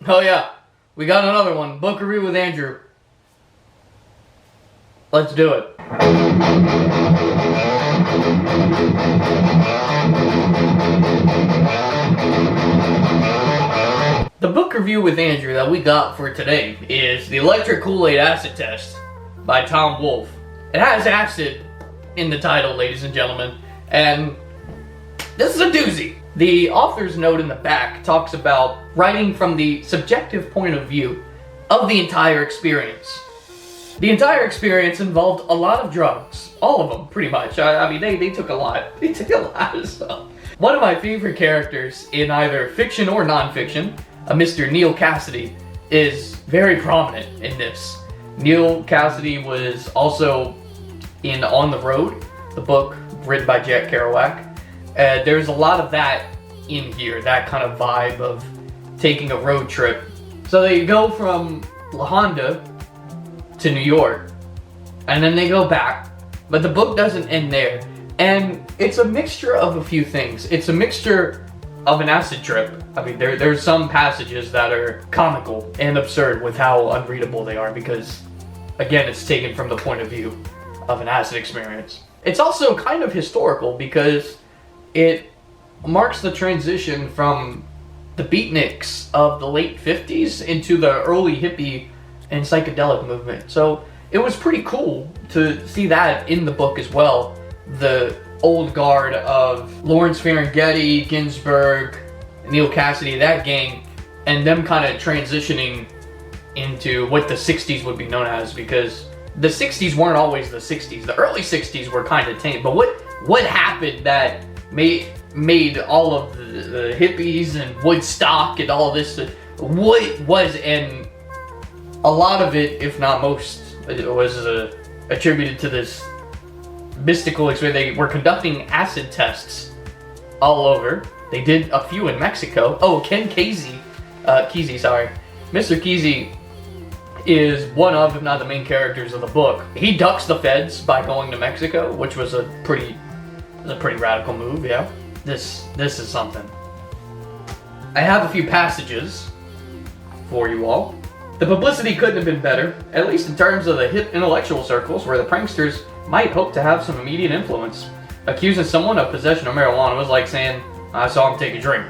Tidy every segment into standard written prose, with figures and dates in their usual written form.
Oh yeah, we got another one. Book review with Andrew. Let's do it. The book review with Andrew that we got for today is The Electric Kool-Aid Acid Test by Tom Wolfe. It has acid in the title, ladies and gentlemen, and this is a doozy. The author's note in the back talks about writing from the subjective point of view of the entire experience. The entire experience involved a lot of drugs. All of them, pretty much. I mean, they took a lot. They took a lot of stuff. One of my favorite characters in either fiction or non-fiction, a Mr. Neal Cassidy, is very prominent in this. Neal Cassidy was also in On the Road, the book written by Jack Kerouac. There's a lot of that in here, that kind of vibe of taking a road trip. So they go from La Honda to New York, and then they go back, but the book doesn't end there. And it's a mixture of a few things. It's a mixture of an acid trip. I mean, there's some passages that are comical and absurd with how unreadable they are because, again, it's taken from the point of view of an acid experience. It's also kind of historical because it marks the transition from the beatniks of the late 50s into the early hippie and psychedelic movement. So it was pretty cool to see that in the book as well. The old guard of Lawrence Ferlinghetti, Ginsberg, Neal Cassidy, that gang, and them kind of transitioning into what the 60s would be known as, because the 60s weren't always the 60s. The early 60s were kind of tame, but what happened that made all of the hippies and Woodstock and all this, what was, and a lot of it, if not most, was attributed to this mystical experience. They were conducting acid tests all over. They did a few in Mexico. Oh, Ken Kesey, Mr. Kesey is one of, if not the main characters of the book. He ducks the feds by going to Mexico, which was a pretty radical move. Yeah, this is something. I have a few passages for you all. The publicity couldn't have been better, at least in terms of the hip intellectual circles where the pranksters might hope to have some immediate influence. Accusing someone of possession of marijuana was like saying, I saw him take a drink.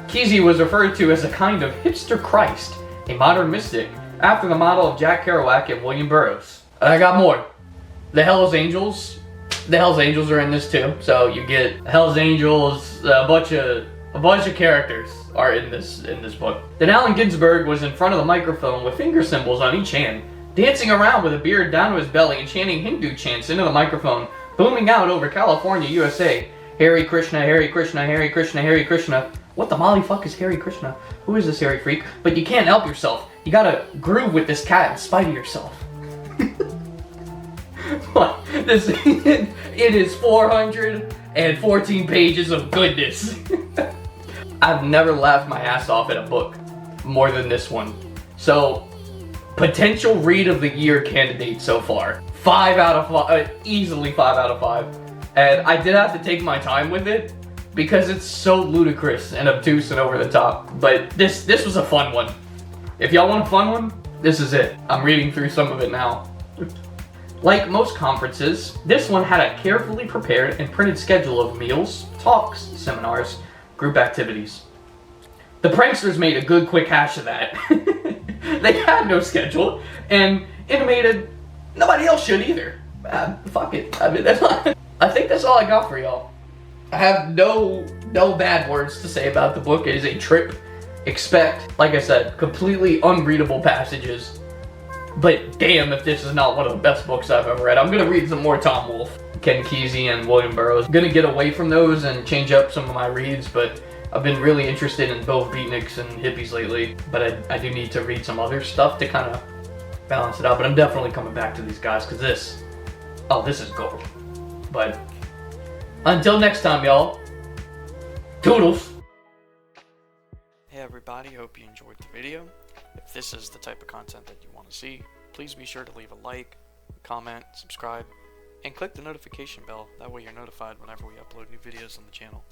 Kesey was referred to as a kind of hipster Christ, a modern mystic, after the model of Jack Kerouac and William Burroughs. I got more. The Hells Angels are in this too. So you get Hells Angels, a bunch of characters are in this book. Then Allen Ginsberg was in front of the microphone with finger symbols on each hand, dancing around with a beard down to his belly and chanting Hindu chants into the microphone, booming out over California, USA. Hare Krishna, Hare Krishna, Hare Krishna, Hare Krishna. What the molly fuck is Hare Krishna? Who is this hairy freak? But you can't help yourself. You gotta groove with this cat in spite of yourself. What? It is 414 pages of goodness. I've never laughed my ass off at a book more than this one. So, potential read of the year candidate so far. 5 out of 5, easily 5 out of 5. And I did have to take my time with it because it's so ludicrous and obtuse and over the top. But this was a fun one. If y'all want a fun one, this is it. I'm reading through some of it now. Like most conferences, this one had a carefully prepared and printed schedule of meals, talks, seminars, group activities. The pranksters made a good quick hash of that. They had no schedule, and intimated nobody else should either. Fuck it. I mean, I think that's all I got for y'all. I have no bad words to say about the book. It is a trip. Expect, like I said, completely unreadable passages. But damn if this is not one of the best books I've ever read. I'm gonna read some more Tom Wolfe, Ken Kesey, and William Burroughs. I'm gonna get away from those and change up some of my reads, but I've been really interested in both beatniks and hippies lately. But I do need to read some other stuff to kind of balance it out. But I'm definitely coming back to these guys because this is gold. But until next time, y'all, toodles. Hey everybody, hope you enjoyed the video. If this is the type of content that you want to see, please be sure to leave a like, comment, subscribe, and click the notification bell. That way you're notified whenever we upload new videos on the channel.